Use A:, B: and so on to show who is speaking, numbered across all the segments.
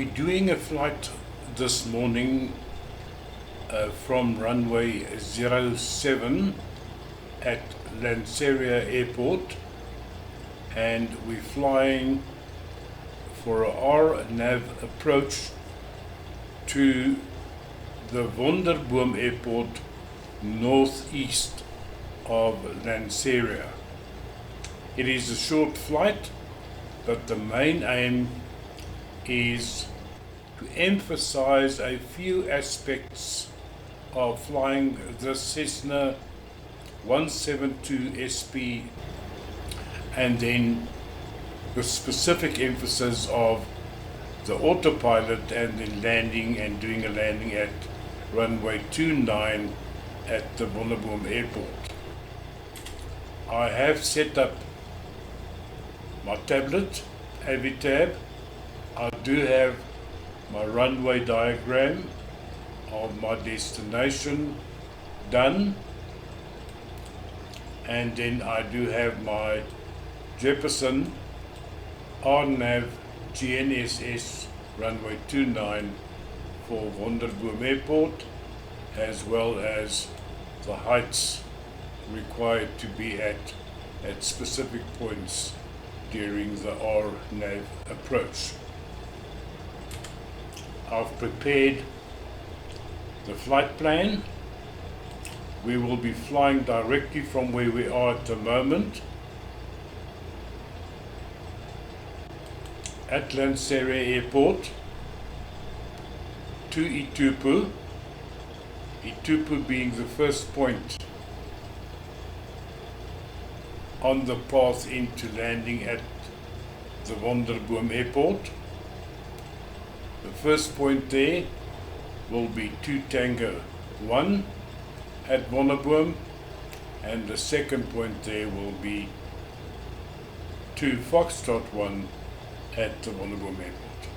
A: We're doing a flight this morning from runway 07 at Lanseria Airport, and we're flying for a RNAV approach to the Wonderboom Airport northeast of Lanseria. It is a short flight, but the main aim is to emphasize a few aspects of flying the Cessna 172 SP, and then the specific emphasis of the AutoPilot and then landing and doing a landing at runway 29 at the Wonderboom Airport. I have set up my tablet, Avitab. I do have my runway diagram of my destination done, and then I do have my Jefferson RNAV GNSS runway 29 for Wonderboom Airport, as well as the heights required to be at specific points during the RNAV approach. I've prepared the flight plan. We will be flying directly from where we are at the moment at Lanseria Airport to Itupu, Itupu being the first point on the path into landing at the Wonderboom Airport. The first point there will be 2 Tango 1 at Wonderboom, and the second point there will be 2 Foxtrot 1 at the Wonderboom Airport.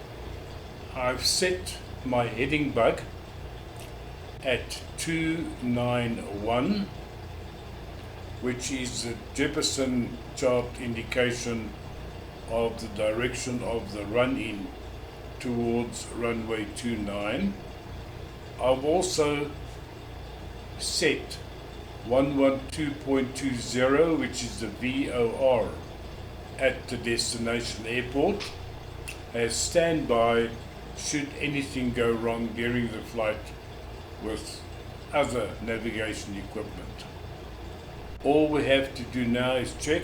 A: I've set my heading bug at 291, which is the Jefferson chart indication of the direction of the run-in towards runway 29. I've also set 112.20, which is the VOR at the destination airport, as standby should anything go wrong during the flight with other navigation equipment. All we have to do now is check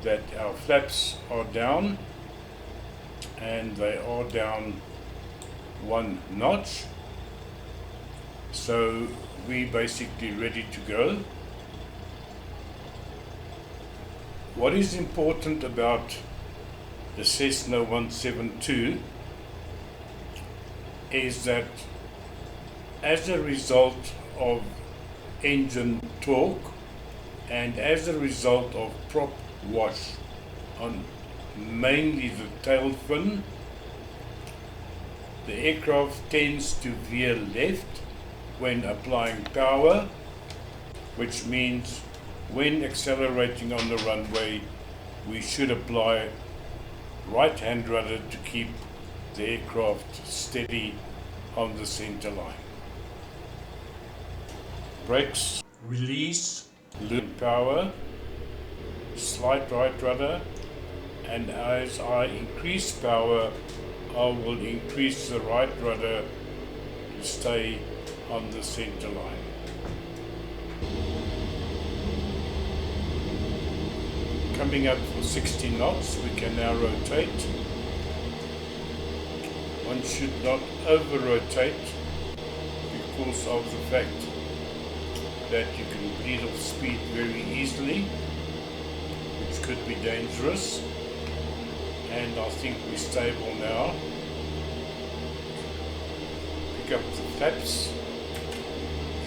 A: that our flaps are down, and they are down 1 notch, so we're basically ready to go. What is important about the Cessna 172 is that as a result of engine torque and as a result of prop wash on mainly the tail fin, the aircraft tends to veer left when applying power, which means when accelerating on the runway we should apply right hand rudder to keep the aircraft steady on the center line. Brakes, release, loop power, slight right rudder, and as I increase power I will increase the right rudder to stay on the center line. Coming up for 60 knots, we can now rotate. One should not over rotate because of the fact that you can bleed off speed very easily, which could be dangerous. And I think we're stable now. Pick up the flaps,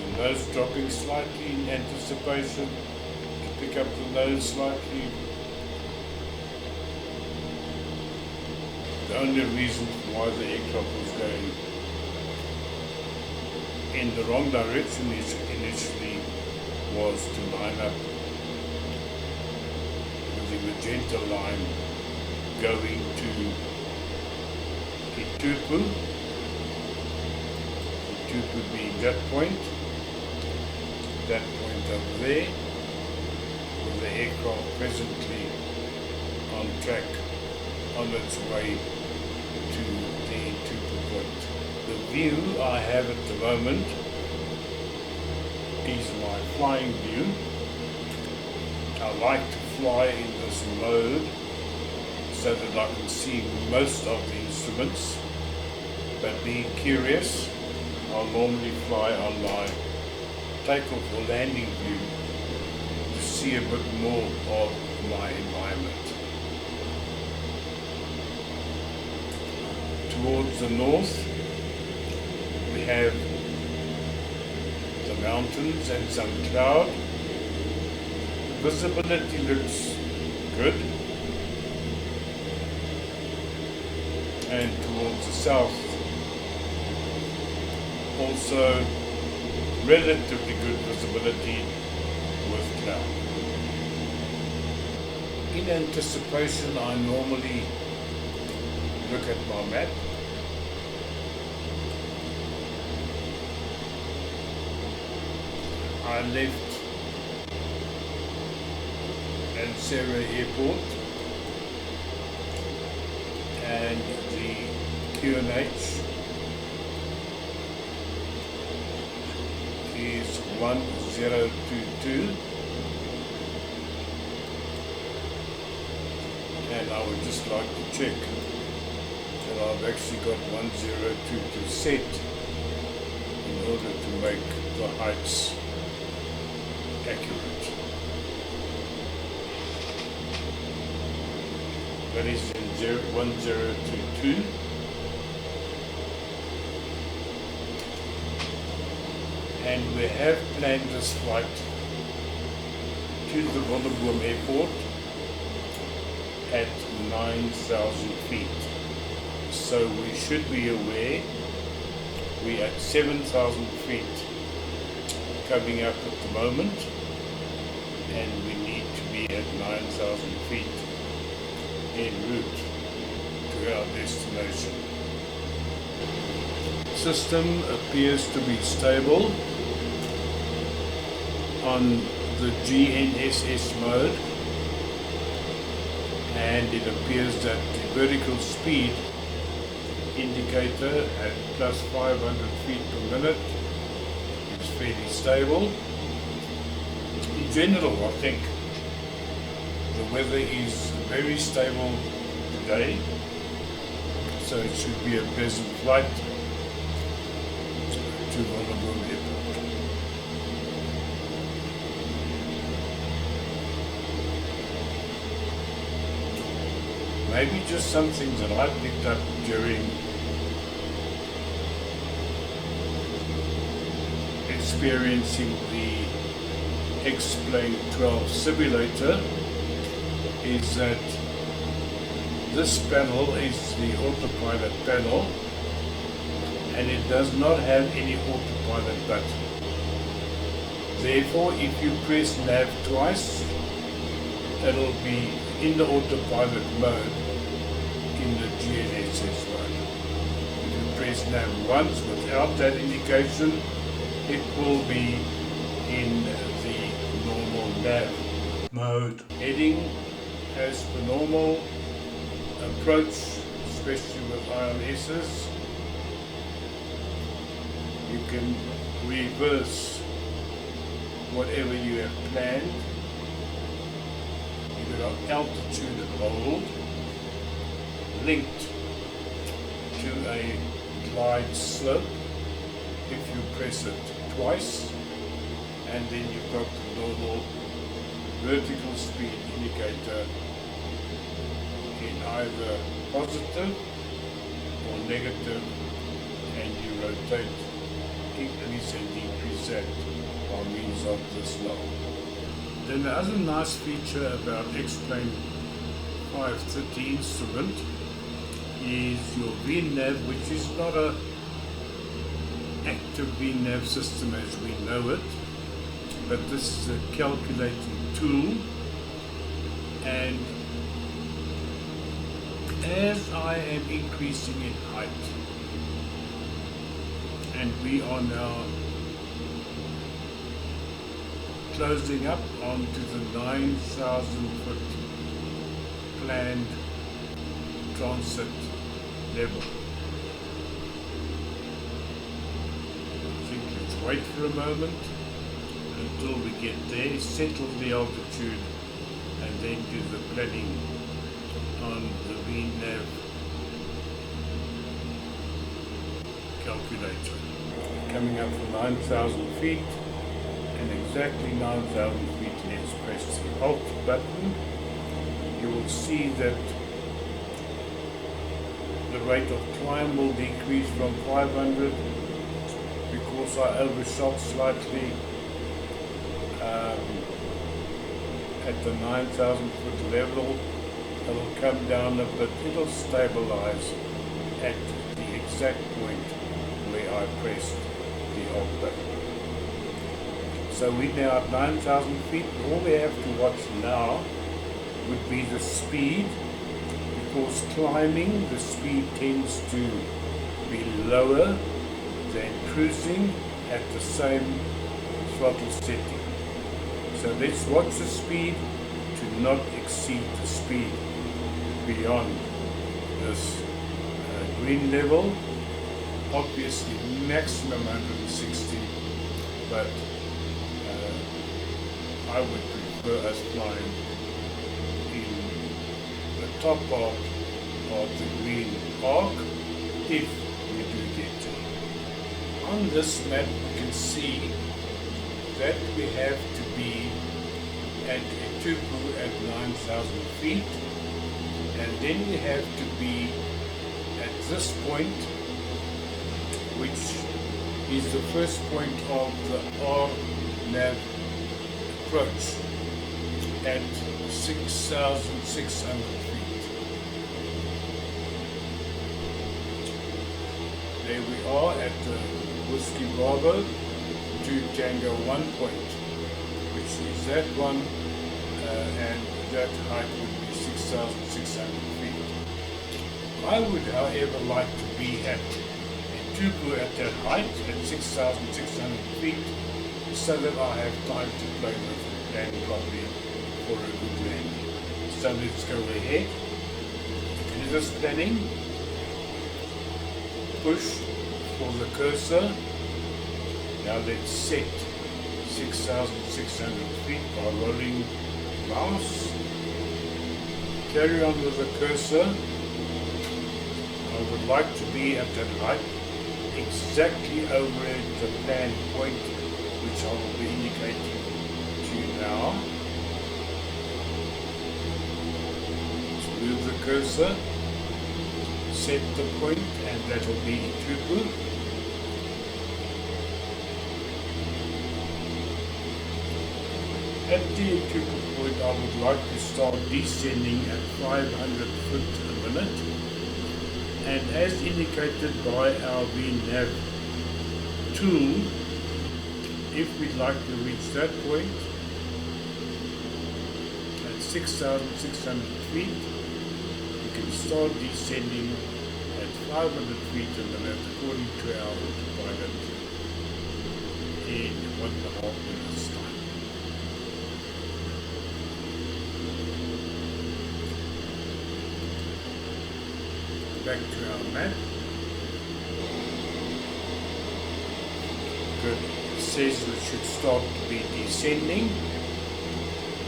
A: the nose dropping slightly in anticipation to pick up the nose slightly. The only reason why the aircraft was going in the wrong direction initially was to line up with the magenta line going to tupu being that point over there, with the aircraft presently on track on its way to the tupu point. The view I have at the moment is my flying view. I like to fly in this mode so that I can see most of the instruments, but being curious, I'll normally fly on my takeoff or landing view to see a bit more of my environment. Towards the north, we have the mountains and some cloud. Visibility looks good. And towards the south, also relatively good visibility with cloud. In anticipation, I normally look at my map. I left Ansera Airport and the QNH is 1022, and I would just like to check that I've actually got 1022 set in order to make the heights accurate. That is in 1022. And we have planned this flight to the Wonderboom Airport at 9,000 feet. So we should be aware we're at 7,000 feet coming up at the moment, and we need to be at 9,000 feet en route to our destination. System appears to be stable on the GNSS mode, and it appears that the vertical speed indicator at plus 500 feet per minute is fairly stable. In general, I think the weather is very stable today, so it should be a pleasant flight to Wonderboom Airport. Maybe just something that I picked up during experiencing the X-Plane 12 simulator is that this panel is the AutoPilot panel, and it does not have any AutoPilot button. Therefore, if you press nav twice, it'll be in the AutoPilot mode in the GNSS mode. If you press nav once without that indication, it will be in the normal nav mode. Heading as per normal. Approach, especially with ILSs, you can reverse whatever you have planned. You've got altitude hold linked to a glide slope if you press it twice, and then you've got the normal vertical speed indicator in either positive or negative, and you rotate, increase and decrease that by means of this knob. Then the other nice feature about X-Plane 530 instrument is your VNAV, which is not a active VNAV system as we know it, but this is a calculating tool, and As I am increasing in height, and we are now closing up onto the 9,000 foot planned transit level. I think let's wait for a moment until we get there, settle the altitude, and then do the planning on the RNAV calculator. Coming up for 9,000 feet, and exactly 9,000 feet, let's press the Alt button. You will see that the rate of climb will decrease from 500 because I overshot slightly at the 9,000 foot level. It'll come down a bit, it'll stabilize at the exact point where I pressed the Alt button. So we're now at 9,000 feet. All we have to watch now would be the speed, because climbing, the speed tends to be lower than cruising at the same throttle setting. So let's watch the speed to not exceed the speed beyond this green level. Obviously maximum 160, but I would prefer us flying in the top part of the green arc if we do get there. On this map you can see that we have to be at Ituku at 9,000 feet, and then we have to be at this point, which is the first point of the RNAV approach at 6,600 feet. There we are at the Whiskey Bravo to Tango 1 point, which is that one, and that height would be 6,600 feet. I would, however, like to be at Ituku at that height, at 6,600 feet, so that I have time to play with it and probably for a good landing. So let's go ahead, do this planning, push for the cursor. Now let's set 6,600 feet by rolling mouse. Carry on with the cursor. I would like to be at that height, exactly over the planned point, which I will be indicating to you now. So move the cursor, set the point, and that will be Ituku. At the Ituku point, I would like to start descending at 500 foot a minute, and as indicated by our RNAV tool, if we'd like to reach that point at 6,600 feet, we can start descending at 500 feet a minute according to our AutoPilot in 1.5 minutes time. Back to our map. Good. It says we should start to be descending.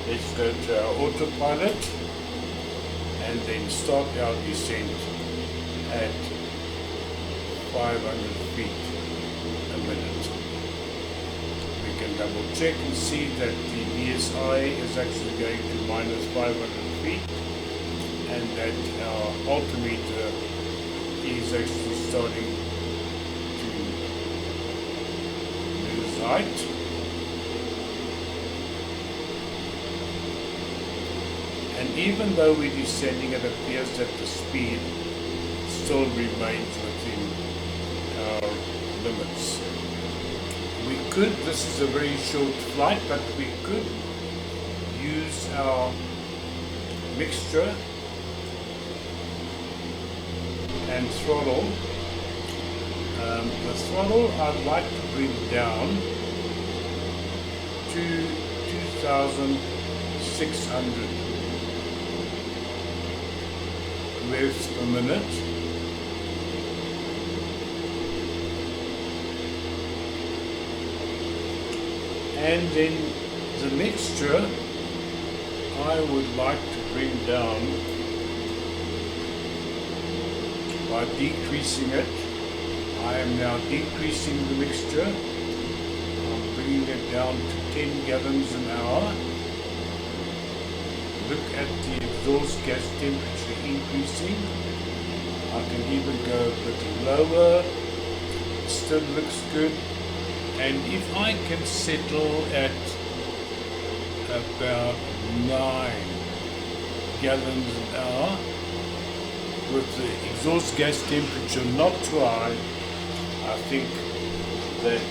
A: Let's go to our AutoPilot and then start our descent at 500 feet a minute. We can double check and see that the BSI is actually going to minus 500 feet, and that our altimeter is actually starting to lose height. And even though we're descending, it appears that the speed still remains within our limits. We could, this is a very short flight, but we could use our mixture and throttle. The throttle I'd like to bring down to 2,600 revs per minute. And then the mixture I would like to bring down by decreasing it. I am now decreasing the mixture. I'm bringing it down to 10 gallons an hour. Look at the exhaust gas temperature increasing. I can even go a bit lower. It still looks good. And if I can settle at about 9 gallons an hour with the exhaust gas temperature not too high, I think that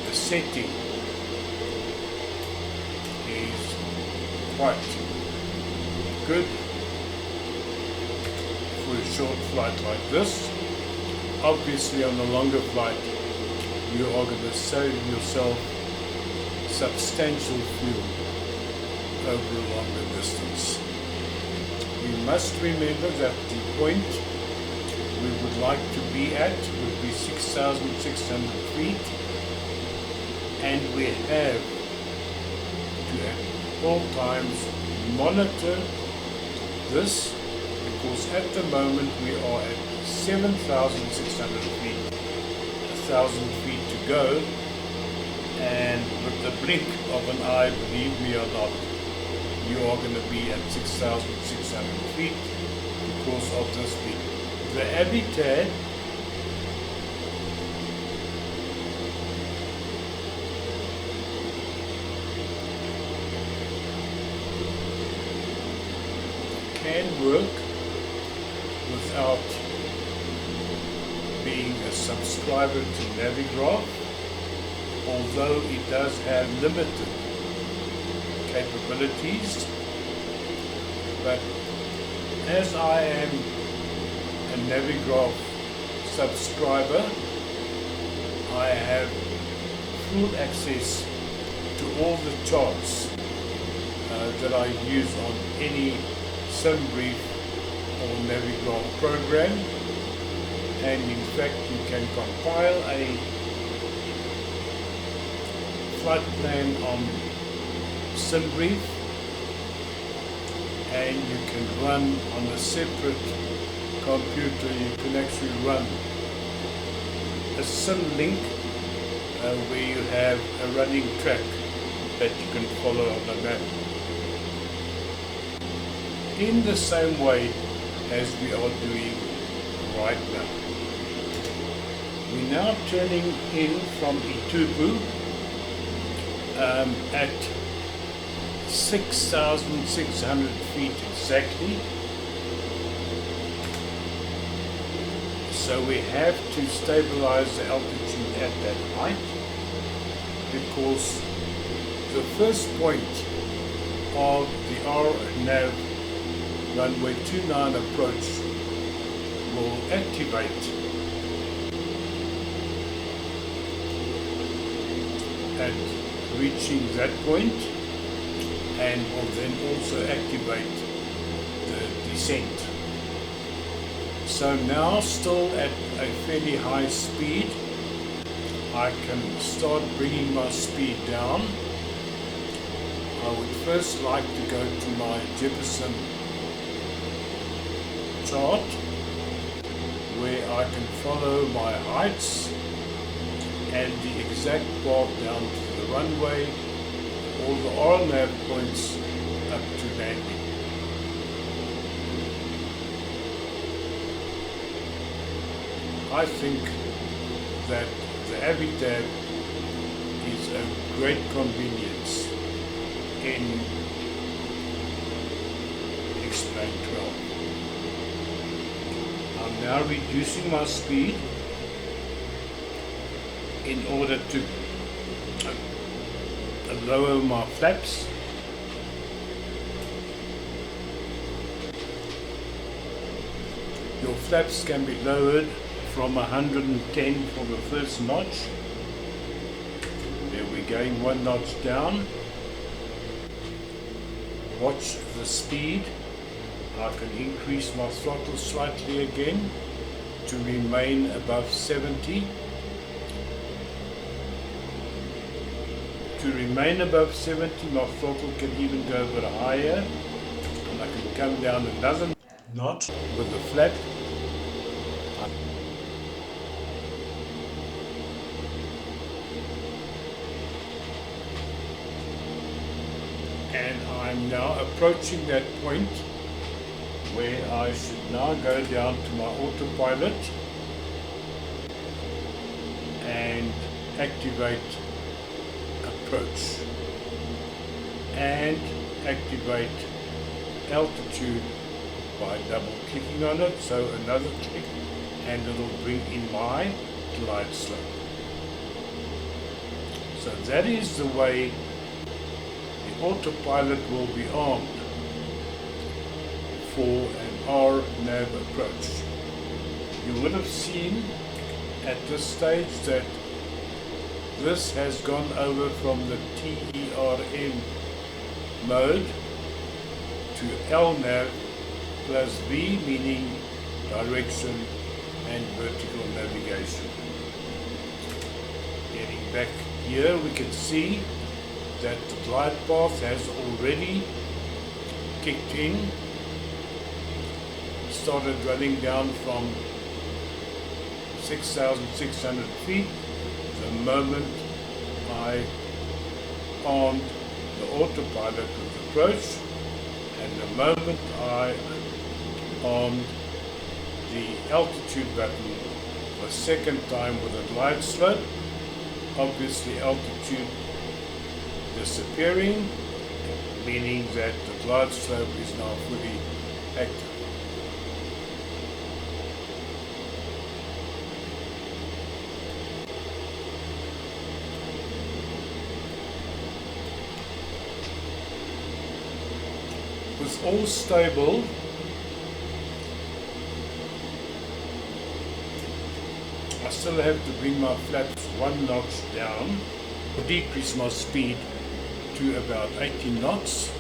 A: the setting is quite good for a short flight like this. Obviously on a longer flight you are going to save yourself substantial fuel over a longer distance. We must remember that the point we would like to be at would be 6,600 feet, and we have to at all times monitor this, because at the moment we are at 7,600 feet, 1,000 feet to go, and with the blink of an eye, believe me or not, you are going to be at 6,600 feet because of this speed. The Avitab can work without being a subscriber to Navigraph, although it does have limited capabilities. But as I am a Navigraph subscriber, I have full access to all the charts that I use on any SimBrief or Navigraph program, and in fact you can compile a flight plan on SimBrief, and you can run on a separate computer. You can actually run a SimLink where you have a running track that you can follow on the map, in the same way as we are doing right now. We're now turning in from Itubu at 6,600 feet exactly. So we have to stabilize the altitude at that height, because the first point of the RNAV runway 29 approach will activate at reaching that point, and will then also activate the descent. So now, still at a fairly high speed, I can start bringing my speed down. I would first like to go to my Jefferson chart, where I can follow my heights and the exact path down to the runway, all the RNAV points up to landing. I think that the Avitab is a great convenience in X-Plane 12. I'm now reducing my speed in order to lower my flaps. Your flaps can be lowered from 110 for the first notch. There we're going one notch down. Watch the speed. I can increase my throttle slightly again to remain above 70. To remain above 70, my throttle can even go a bit higher, and I can come down another notch with the flap. And I'm now approaching that point where I should now go down to my autopilot and activate approach and activate altitude by double clicking on it. So another click and it'll bring in my glide slope. So that is the way the autopilot will be armed for an RNAV approach. You would have seen at this stage that this has gone over from the TERM mode to LNAV plus V, meaning direction and vertical navigation. Getting back here, we can see that the glide path has already kicked in. Started running down from 6,600 feet the moment I armed the autopilot with approach, and the moment I armed the altitude button for a second time with a glide slope. Obviously altitude disappearing, meaning that the glide slope is now fully active. With all stable, I still have to bring my flaps one notch down, decrease my speed to about 80 knots.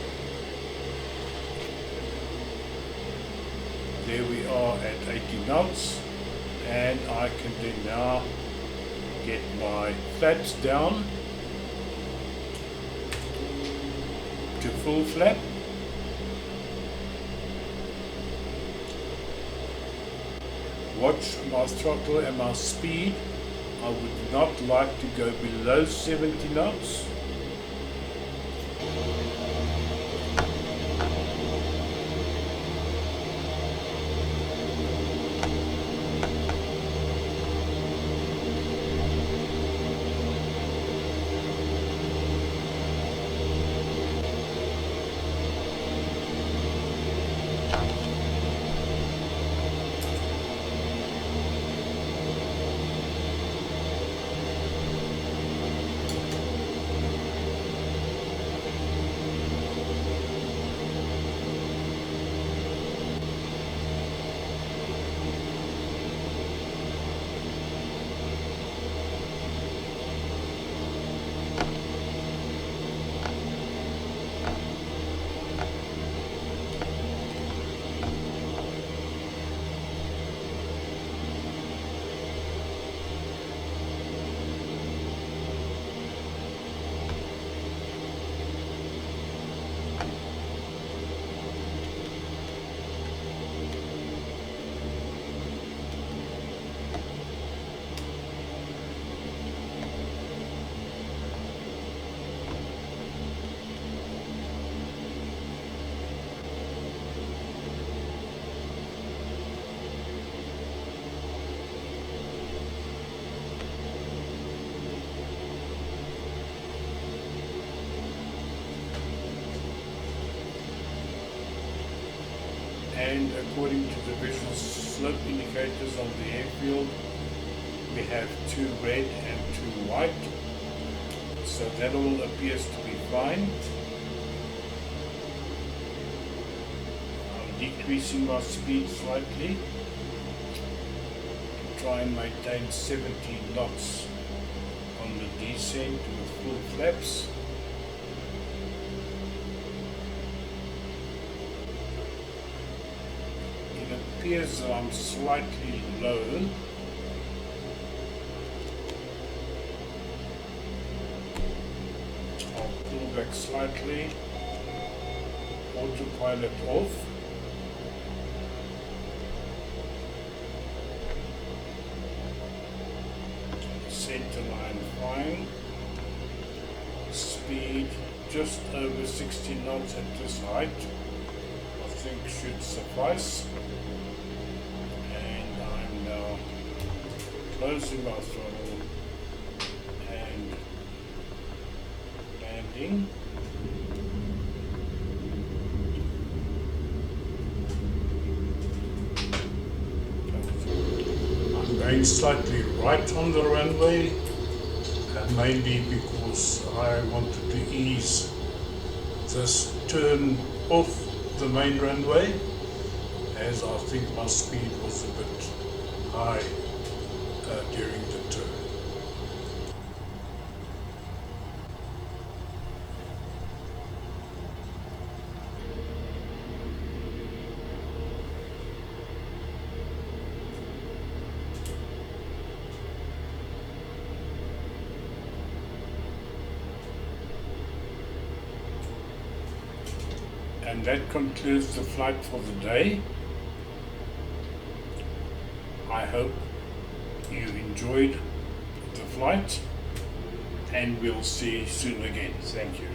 A: There we are at 80 knots, and I can then now get my flaps down to full flap. Watch my throttle and my speed. I would not like to go below 70 knots. And according to the visual slope indicators on the airfield, we have 2 red and 2 white, so that all appears to be fine. I'm decreasing my speed slightly try and maintain 17 knots on the descent with full flaps. It appears that I'm slightly low. I'll pull back slightly, AutoPilot off. Centerline fine, speed just over 60 knots at this height, I think should suffice, and I'm now closing my throttle and landing. Going slightly right on the runway, mainly because I wanted to ease this turn off the main runway, as I think my speed was a bit high during the turn. And that concludes the flight for the day. I hope you enjoyed the flight, and we'll see you soon again. Thank you.